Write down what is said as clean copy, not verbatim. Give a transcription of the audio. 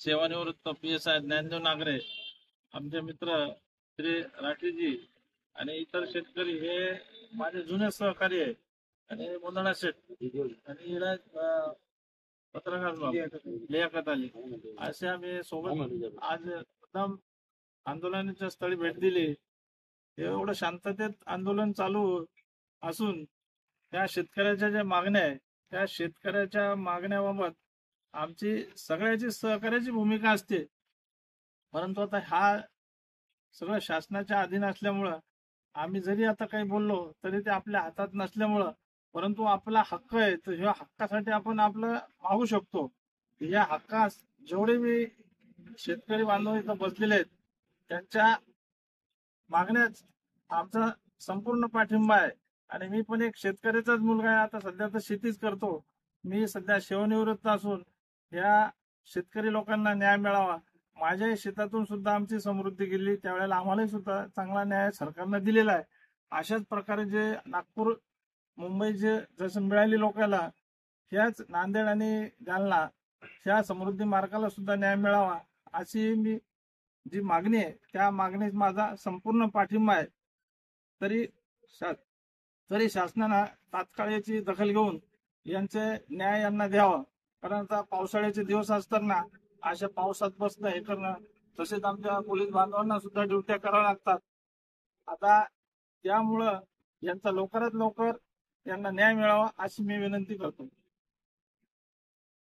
सेवानिवृत्त PSI ज्ञानदेव नागरे, आमचे मित्र श्री राठीजी आणि इतर शेतकरी हे माझे जुने सहकारी आहे. आणि मुंदडा शेठ आणि पत्रकार लियाकत अली असे आम्ही सोबत आज एकदम आंदोलनाच्या स्थळी भेट दिली. एवढं शांततेत आंदोलन चालू असून त्या शेतकऱ्याच्या ज्या मागण्या आहे त्या शेतकऱ्याच्या मागण्याबाबत आमची सगळ्याची सहकार्याची भूमिका असते. परंतु आता हा सगळं शासनाच्या अधीन असल्यामुळं आम्ही जरी आता काही बोललो तरी ते आपल्या हातात नसल्यामुळं, परंतु आपला हक्क आहे तर ह्या हक्कासाठी आपण आपलं मागू शकतो. या हक्कास जेवढे मी शेतकरी बांधव इथं बसलेले आहेत त्यांच्या मागण्यास आमचा संपूर्ण पाठिंबा आहे. आणि मी पण एक शेतकऱ्याचाच मुलगा आहे. आता सध्या तर शेतीच करतो. मी सध्या सेवानिवृत्त असून या शेतकरी लोकांना न्याय मिळावा, माझ्या शेतातून सुद्धा आमची समृद्धी गेली त्यावेळेला आम्हालाही सुद्धा चांगला न्याय सरकारनं दिलेला आहे. अशाच प्रकारे जे नागपूर मुंबईचे जसं मिळाली लोकांना, ह्याच नांदेड आणि जालना ह्या समृद्धी मार्गाला सुद्धा न्याय मिळावा अशी मी जी मागणी आहे त्या मागणीत माझा संपूर्ण पाठिंबा आहे. तरी शासनानं तात्काळ याची दखल घेऊन यांचे न्याय यांना द्यावा. कारण आता पावसाळ्याचे दिवस असताना अशा पावसात बसणं हे करणं, तसेच आमच्या पोलीस बांधवांना सुद्धा ड्युट्या कराव्या लागतात. आता त्यामुळं यांचा लवकरात लवकर यांना न्याय मिळावा अशी मी विनंती करतो.